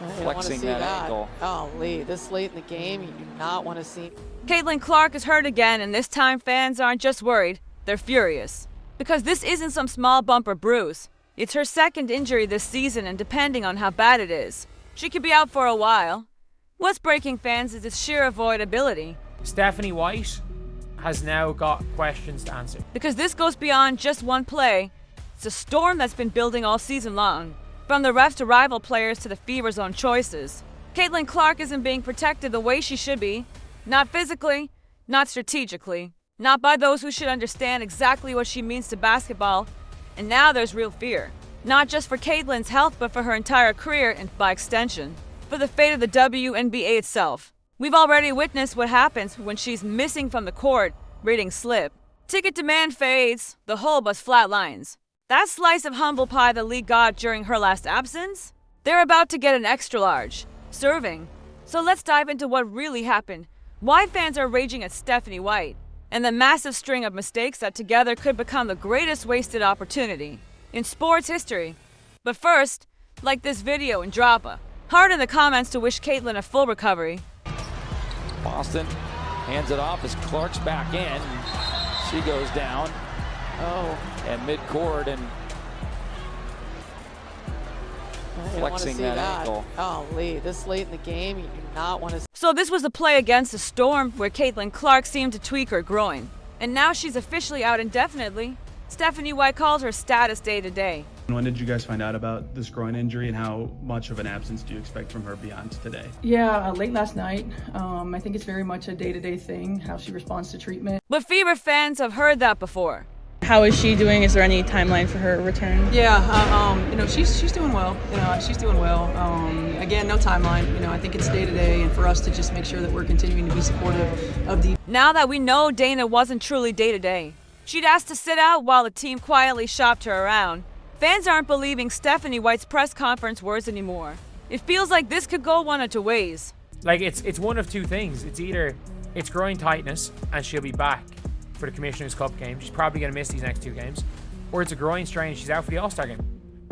flexing that ankle. Oh, Lee, this late in the game, you do not want to see. Caitlin Clark is hurt again, and this time fans aren't just worried, they're furious. Because this isn't some small bump or bruise. It's her second injury this season, and depending on how bad it is, she could be out for a while. What's breaking fans is its sheer avoidability. Stephanie White has now got questions to answer. Because this goes beyond just one play. It's a storm that's been building all season long. From the refs to rival players to the Fever's own choices. Caitlin Clark isn't being protected the way she should be. Not physically, not strategically, not by those who should understand exactly what she means to basketball. And now there's real fear. Not just for Caitlin's health, but for her entire career and, by extension, for the fate of the WNBA itself. We've already witnessed what happens when she's missing from the court, reading slip. Ticket demand fades, the whole bus flatlines. That slice of humble pie the league got during her last absence? They're about to get an extra large, serving. So let's dive into what really happened, why fans are raging at Stephanie White, and the massive string of mistakes that together could become the greatest wasted opportunity in sports history. But first, like this video and drop a heart in the comments to wish Caitlin a full recovery. Boston hands it off as Clark's back in. She goes down. Oh, And midcourt and flexing that ankle. Oh, Lee, this late in the game, you do not want to. So this was the play against the Storm where Caitlin Clark seemed to tweak her groin. And now she's officially out indefinitely. Stephanie White calls her status day to day. When did you guys find out about this groin injury, and how much of an absence do you expect from her beyond today? Yeah, late last night. I think it's very much a day-to-day thing, how she responds to treatment. But Fever fans have heard that before. How is she doing? Is there any timeline for her return? Yeah, she's doing well. She's doing well. Again, no timeline. I think it's day-to-day, and for us to just make sure that we're continuing to be supportive of the. Now that we know Dana wasn't truly day to day, she'd asked to sit out while the team quietly shopped her around. Fans aren't believing Stephanie White's press conference words anymore. It feels like this could go one of two ways. Like, it's one of two things. It's either it's groin tightness and she'll be back for the Commissioner's Cup game. She's probably going to miss these next two games. Or it's a groin strain. She's out for the All-Star game.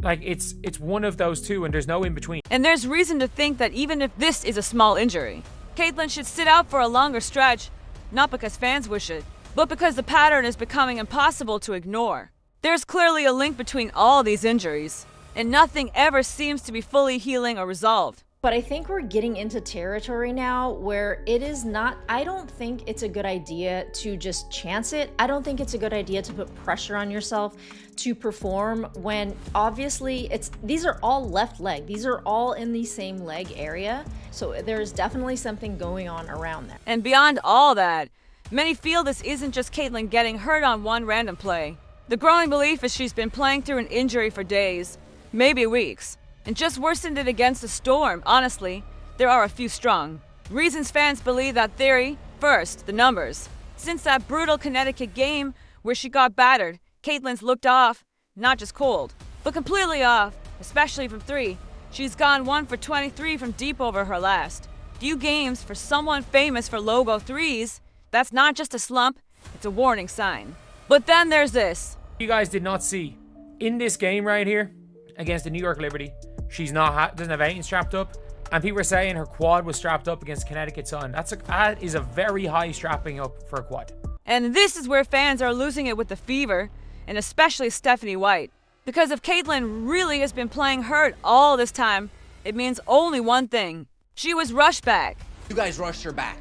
Like, it's one of those two, and there's no in between. And there's reason to think that even if this is a small injury, Caitlin should sit out for a longer stretch, not because fans wish it, but because the pattern is becoming impossible to ignore. There's clearly a link between all these injuries, and nothing ever seems to be fully healing or resolved. But I think we're getting into territory now where it is not, I don't think it's a good idea to just chance it. I don't think it's a good idea to put pressure on yourself to perform when obviously these are all left leg. These are all in the same leg area. So there's definitely something going on around that. And beyond all that, many feel this isn't just Caitlin getting hurt on one random play. The growing belief is she's been playing through an injury for days, maybe weeks, and just worsened it against the Storm. Honestly, there are a few strong reasons fans believe that theory. First, the numbers. Since that brutal Connecticut game where she got battered, Caitlin's looked off, not just cold, but completely off, especially from three. She's gone 1 for 23 from deep over her last few games. For someone famous for logo threes, that's not just a slump, it's a warning sign. But then there's this. You guys did not see, in this game right here, against the New York Liberty, she's doesn't have anything strapped up, and people are saying her quad was strapped up against Connecticut Sun. That is a very high strapping up for a quad. And this is where fans are losing it with the Fever, and especially Stephanie White. Because if Caitlin really has been playing hurt all this time, it means only one thing. She was rushed back. You guys rushed her back.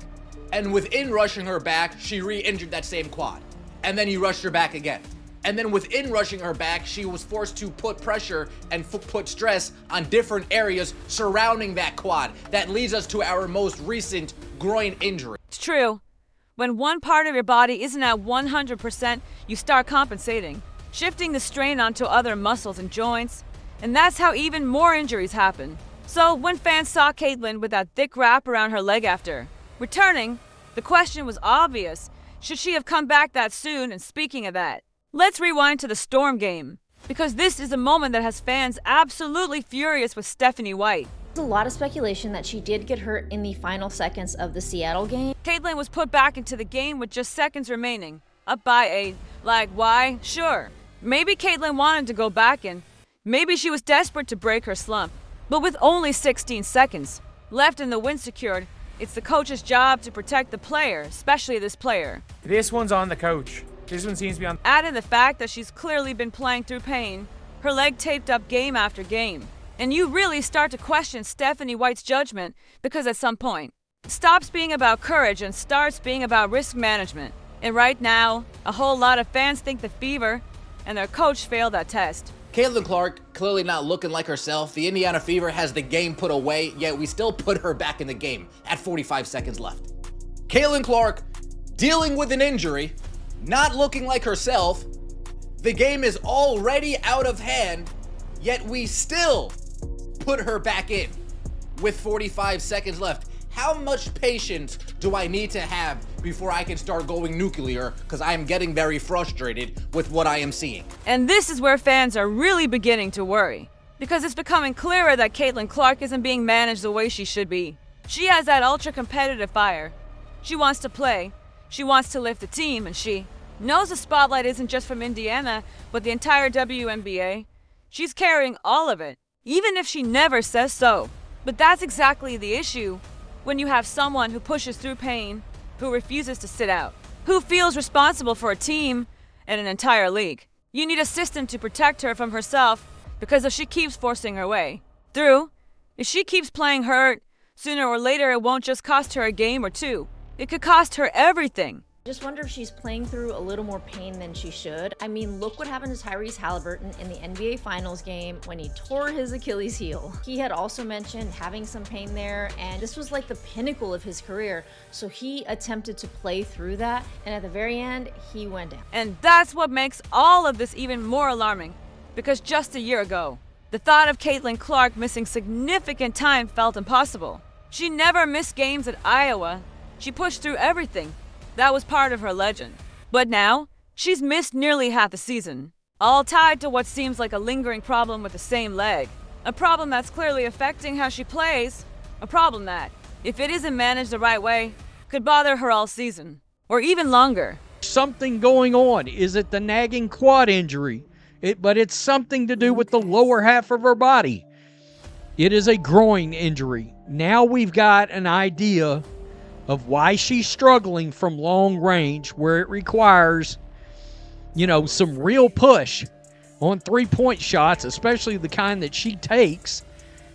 And within rushing her back, she re-injured that same quad. And then you rushed her back again. And then within rushing her back, she was forced to put pressure and put stress on different areas surrounding that quad. That leads us to our most recent groin injury. It's true. When one part of your body isn't at 100%, you start compensating, shifting the strain onto other muscles and joints. And that's how even more injuries happen. So when fans saw Caitlin with that thick wrap around her leg after returning, the question was obvious. Should she have come back that soon? And speaking of that, let's rewind to the Storm game, because this is a moment that has fans absolutely furious with Stephanie White. There's a lot of speculation that she did get hurt in the final seconds of the Seattle game. Caitlin was put back into the game with just seconds remaining, up by 8. Like, why? Sure. Maybe Caitlin wanted to go back in. Maybe she was desperate to break her slump. But with only 16 seconds left and the win secured, it's the coach's job to protect the player, especially this player. This one's on the coach. This one seems to be on. Add in the fact that she's clearly been playing through pain, her leg taped up game after game. And you really start to question Stephanie White's judgment because at some point, it stops being about courage and starts being about risk management. And right now, a whole lot of fans think the Fever and their coach failed that test. Caitlin Clark clearly not looking like herself. The Indiana Fever has the game put away, yet we still put her back in the game at 45 seconds left. Caitlin Clark dealing with an injury, not looking like herself. The game is already out of hand, yet we still put her back in with 45 seconds left. How much patience do I need to have before I can start going nuclear? Because I am getting very frustrated with what I am seeing. And this is where fans are really beginning to worry, because it's becoming clearer that Caitlin Clark isn't being managed the way she should be. She has that ultra-competitive fire. She wants to play, she wants to lift the team, and she knows the spotlight isn't just from Indiana, but the entire WNBA. She's carrying all of it, even if she never says so. But that's exactly the issue when you have someone who pushes through pain, who refuses to sit out, who feels responsible for a team and an entire league. You need a system to protect her from herself, because if she keeps forcing her way through, if she keeps playing hurt, sooner or later it won't just cost her a game or two. It could cost her everything. Just wonder if she's playing through a little more pain than she should. I mean, look what happened to Tyrese Halliburton in the NBA Finals game when he tore his Achilles heel. He had also mentioned having some pain there, and this was like the pinnacle of his career. So he attempted to play through that, and at the very end, he went down. And that's what makes all of this even more alarming, because just a year ago, the thought of Caitlin Clark missing significant time felt impossible. She never missed games at Iowa. She pushed through everything. That was part of her legend. But now, she's missed nearly half the season, all tied to what seems like a lingering problem with the same leg. A problem that's clearly affecting how she plays. A problem that, if it isn't managed the right way, could bother her all season, or even longer. Something going on. Is it the nagging quad injury? But it's something to do with the lower half of her body. It is a groin injury. Now we've got an idea of why she's struggling from long range, where it requires, some real push on three-point shots, especially the kind that she takes.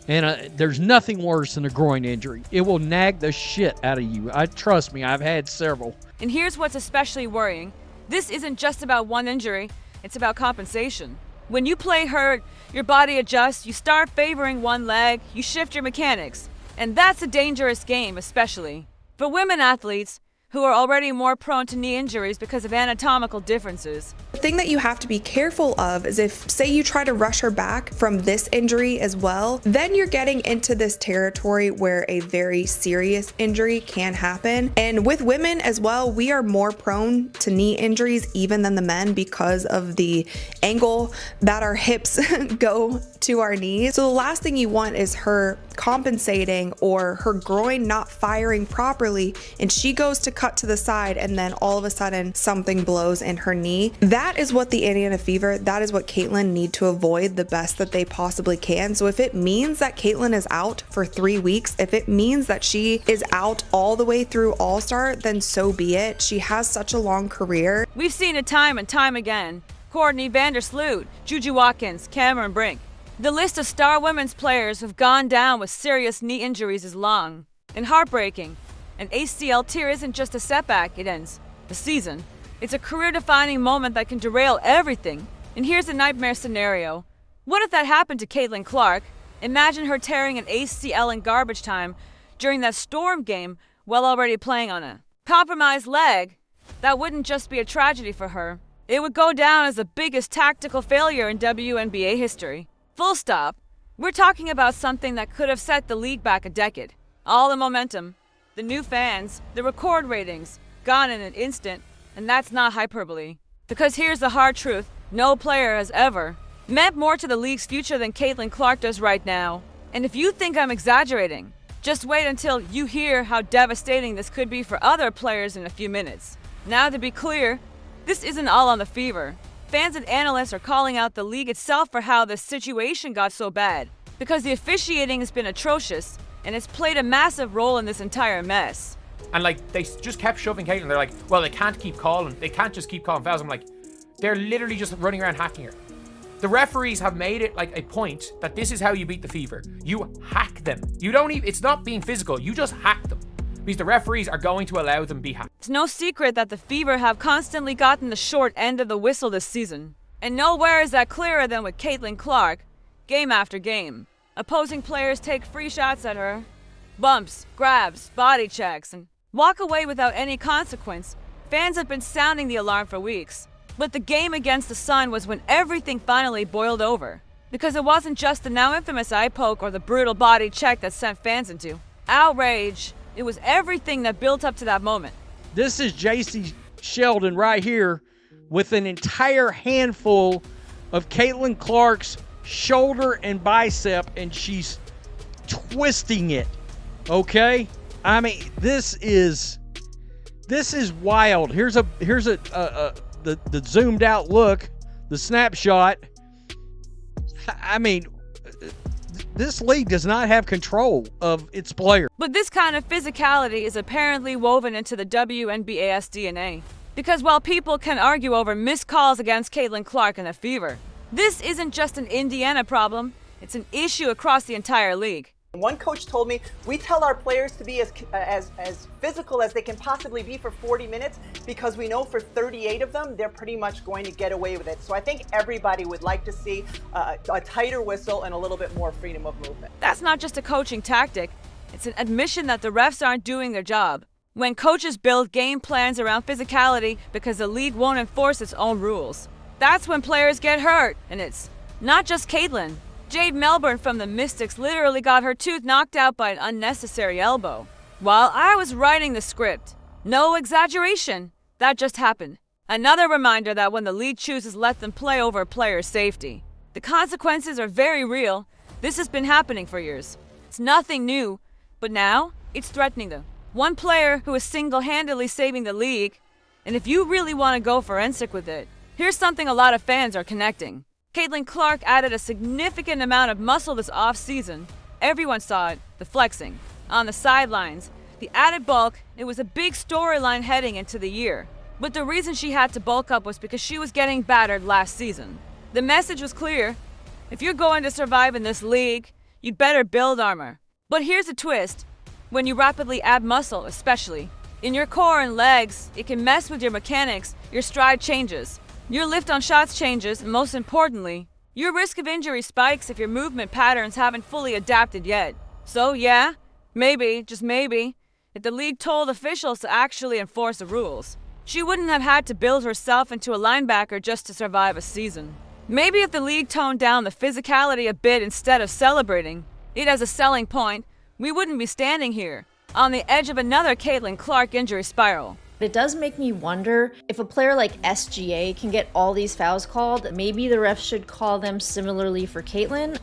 And there's nothing worse than a groin injury. It will nag the shit out of you. Trust me, I've had several. And here's what's especially worrying. This isn't just about one injury, it's about compensation. When you play hurt, your body adjusts, you start favoring one leg, you shift your mechanics. And that's a dangerous game, especially for women athletes who are already more prone to knee injuries because of anatomical differences. The thing that you have to be careful of is if, say, you try to rush her back from this injury as well, then you're getting into this territory where a very serious injury can happen. And with women as well, we are more prone to knee injuries even than the men because of the angle that our hips go to our knees. So the last thing you want is her compensating or her groin not firing properly, and she goes to cut to the side and then all of a sudden something blows in her knee. That is what the Indiana Fever, that is what Caitlin need to avoid the best that they possibly can. So if it means that Caitlin is out for 3 weeks, if it means that she is out all the way through All-Star, then so be it. She has such a long career. We've seen it time and time again. Courtney Vandersloot, Juju Watkins, Cameron Brink. The list of star women's players who've gone down with serious knee injuries is long and heartbreaking. An ACL tear isn't just a setback, it ends the season. It's a career-defining moment that can derail everything. And here's a nightmare scenario. What if that happened to Caitlin Clark? Imagine her tearing an ACL in garbage time during that Storm game while already playing on a compromised leg. That wouldn't just be a tragedy for her. It would go down as the biggest tactical failure in WNBA history. Full stop. We're talking about something that could have set the league back a decade. All the momentum, the new fans, the record ratings, gone in an instant, and that's not hyperbole. Because here's the hard truth, no player has ever meant more to the league's future than Caitlin Clark does right now. And if you think I'm exaggerating, just wait until you hear how devastating this could be for other players in a few minutes. Now, to be clear, this isn't all on the Fever. Fans and analysts are calling out the league itself for how the situation got so bad. because the officiating has been atrocious and it's played a massive role in this entire mess. And like, they just kept shoving Caitlyn. They're like, well, they can't just keep calling fouls. I'm like, they're literally just running around hacking her. The referees have made it like a point that this is how you beat the Fever. You hack them. You don't even, it's not being physical. You just hack them. Because the referees are going to allow them to be hacked. It's no secret that the Fever have constantly gotten the short end of the whistle this season. And nowhere is that clearer than with Caitlin Clark, game after game. Opposing players take free shots at her, bumps, grabs, body checks, and walk away without any consequence. Fans have been sounding the alarm for weeks. But the game against the Sun was when everything finally boiled over. Because it wasn't just the now infamous eye poke or the brutal body check that sent fans into outrage. It was everything that built up to that moment. This is JC Sheldon right here with an entire handful of Caitlin Clark's shoulder and bicep, and she's twisting it. Okay? I mean, this is wild. Here's the zoomed out look, the snapshot. I mean, this league does not have control of its players. But this kind of physicality is apparently woven into the WNBA's DNA. Because while people can argue over missed calls against Caitlin Clark and the Fever, this isn't just an Indiana problem, it's an issue across the entire league. One coach told me, we tell our players to be as physical as they can possibly be for 40 minutes because we know for 38 of them, they're pretty much going to get away with it. So I think everybody would like to see a tighter whistle and a little bit more freedom of movement. That's not just a coaching tactic. It's an admission that the refs aren't doing their job. When coaches build game plans around physicality because the league won't enforce its own rules, that's when players get hurt. And it's not just Caitlin. Jade Melbourne from the Mystics literally got her tooth knocked out by an unnecessary elbow while I was writing the script. No exaggeration. That just happened. Another reminder that when the league chooses, let them play over a player's safety. The consequences are very real. This has been happening for years. It's nothing new, but now it's threatening them. One player who is single-handedly saving the league, and if you really want to go forensic with it, here's something a lot of fans are connecting. Caitlin Clark added a significant amount of muscle this off-season. Everyone saw it, the flexing, on the sidelines, the added bulk. It was a big storyline heading into the year. But the reason she had to bulk up was because she was getting battered last season. The message was clear. If you're going to survive in this league, you'd better build armor. But here's a twist. When you rapidly add muscle, especially in your core and legs, it can mess with your mechanics. Your stride changes. Your lift on shots changes, and most importantly, your risk of injury spikes if your movement patterns haven't fully adapted yet. So yeah, maybe, just maybe, if the league told officials to actually enforce the rules, she wouldn't have had to build herself into a linebacker just to survive a season. Maybe if the league toned down the physicality a bit instead of celebrating it as a selling point, we wouldn't be standing here, on the edge of another Caitlin Clark injury spiral. It does make me wonder if a player like SGA can get all these fouls called, maybe the refs should call them similarly for Caitlin.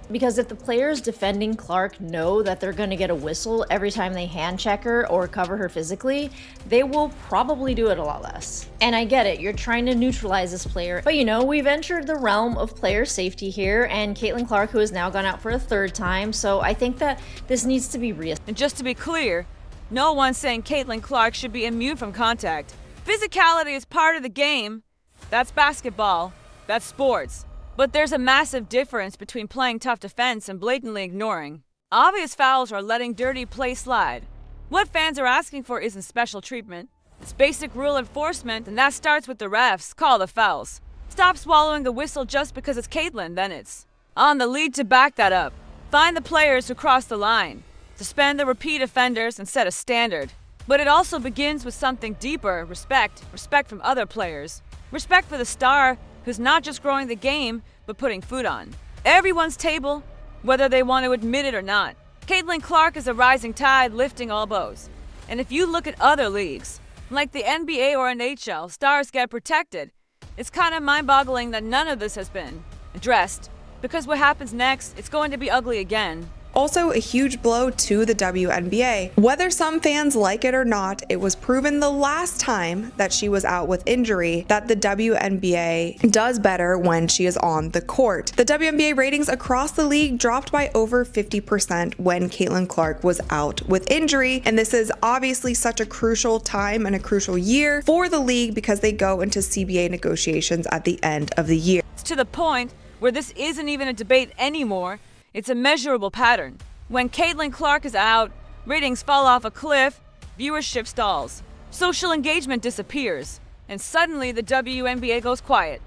Because if the players defending Clark know that they're going to get a whistle every time they hand check her or cover her physically, they will probably do it a lot less. And I get it, you're trying to neutralize this player, but you know, we've entered the realm of player safety here, and Caitlin Clark, who has now gone out for a third time, so I think that this needs to be reassessed. And just to be clear, no one's saying Caitlin Clark should be immune from contact. Physicality is part of the game. That's basketball. That's sports. But there's a massive difference between playing tough defense and blatantly ignoring obvious fouls or letting dirty play slide. What fans are asking for isn't special treatment. It's basic rule enforcement, and that starts with the refs. Call the fouls. Stop swallowing the whistle just because it's Caitlin, then it's on the lead to back that up. Find the players who cross the line. Suspend the repeat offenders and set a standard. But it also begins with something deeper, respect from other players. Respect for the star who's not just growing the game, but putting food on everyone's table, whether they want to admit it or not. Caitlin Clark is a rising tide lifting all boats. And if you look at other leagues, like the NBA or NHL, stars get protected. It's kind of mind-boggling that none of this has been addressed, because what happens next, it's going to be ugly again. Also a huge blow to the WNBA. Whether some fans like it or not, it was proven the last time that she was out with injury that the WNBA does better when she is on the court. The WNBA ratings across the league dropped by over 50% when Caitlin Clark was out with injury, and this is obviously such a crucial time and a crucial year for the league because they go into CBA negotiations at the end of the year. It's to the point where this isn't even a debate anymore. It's a measurable pattern. When Caitlin Clark is out, ratings fall off a cliff, viewership stalls, social engagement disappears, and suddenly the WNBA goes quiet.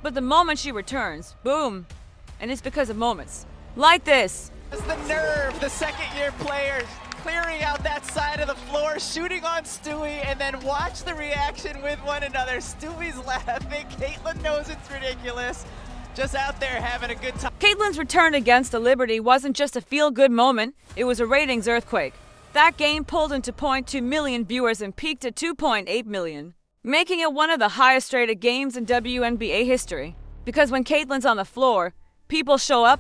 But the moment she returns, boom, and it's because of moments like this. It's the nerve, the second-year players clearing out that side of the floor, shooting on Stewie, and then watch the reaction with one another. Stewie's laughing, Caitlin knows it's ridiculous. Just out there having a good time. Caitlin's return against the Liberty wasn't just a feel-good moment, it was a ratings earthquake. That game pulled into 0.2 million viewers and peaked at 2.8 million, making it one of the highest-rated games in WNBA history. Because when Caitlin's on the floor, people show up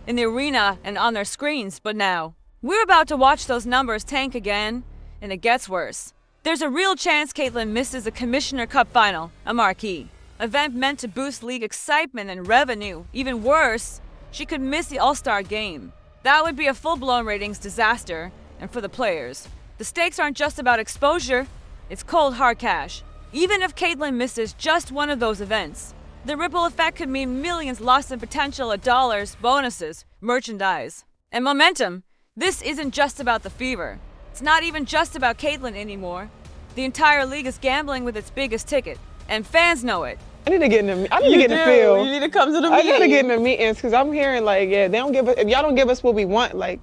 in the arena and on their screens, but now, we're about to watch those numbers tank again, and it gets worse. There's a real chance Caitlin misses the Commissioner Cup Final, a marquee event meant to boost league excitement and revenue. Even worse, she could miss the All-Star game. That would be a full-blown ratings disaster, and for the players, the stakes aren't just about exposure, it's cold hard cash. Even if Caitlin misses just one of those events, the ripple effect could mean millions lost in potential at dollars, bonuses, merchandise, and momentum. This isn't just about the fever. It's not even just about Caitlin anymore. The entire league is gambling with its biggest ticket, and fans know it. I need to get in the field. You need to come to the meetings. I gotta get in the meetings because I'm hearing like, yeah, they don't give us, if y'all don't give us what we want, like,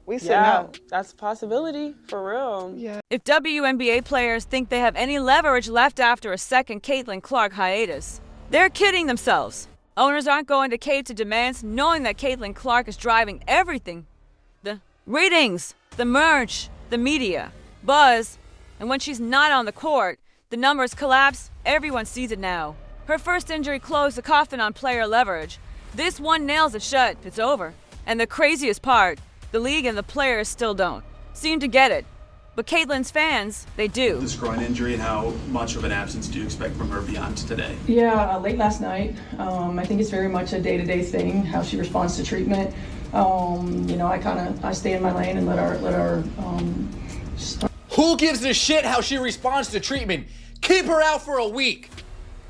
we sitting out. That's a possibility, for real. Yeah. If WNBA players think they have any leverage left after a second Caitlin Clark hiatus, they're kidding themselves. Owners aren't going to cave to demands knowing that Caitlin Clark is driving everything. The ratings, the merch, the media, buzz, and when she's not on the court, the numbers collapse, everyone sees it now. Her first injury closed the coffin on player leverage. This one nails it shut, it's over. And the craziest part, the league and the players still don't seem to get it. But Caitlin's fans, they do. This groin injury, and how much of an absence do you expect from her beyond today? Yeah, late last night. I think it's very much a day-to-day thing, how she responds to treatment. I stay in my lane and let our Who gives a shit how she responds to treatment? Keep her out for a week.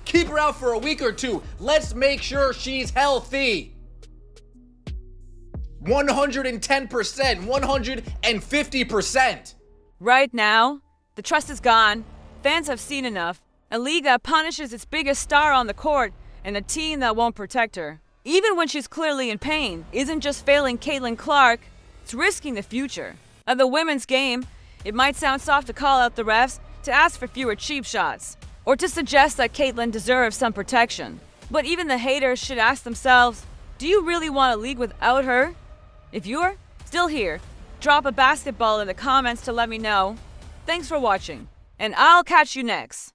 Keep her out for a week or two. Let's make sure she's healthy. 110%, 150%. Right now, the trust is gone. Fans have seen enough. A league that punishes its biggest star on the court and a team that won't protect her, even when she's clearly in pain, isn't just failing Caitlin Clark, it's risking the future of the women's game. It might sound soft to call out the refs, to ask for fewer cheap shots, or to suggest that Caitlin deserves some protection. But even the haters should ask themselves, do you really want a league without her? If you're still here, drop a basketball in the comments to let me know. Thanks for watching, and I'll catch you next.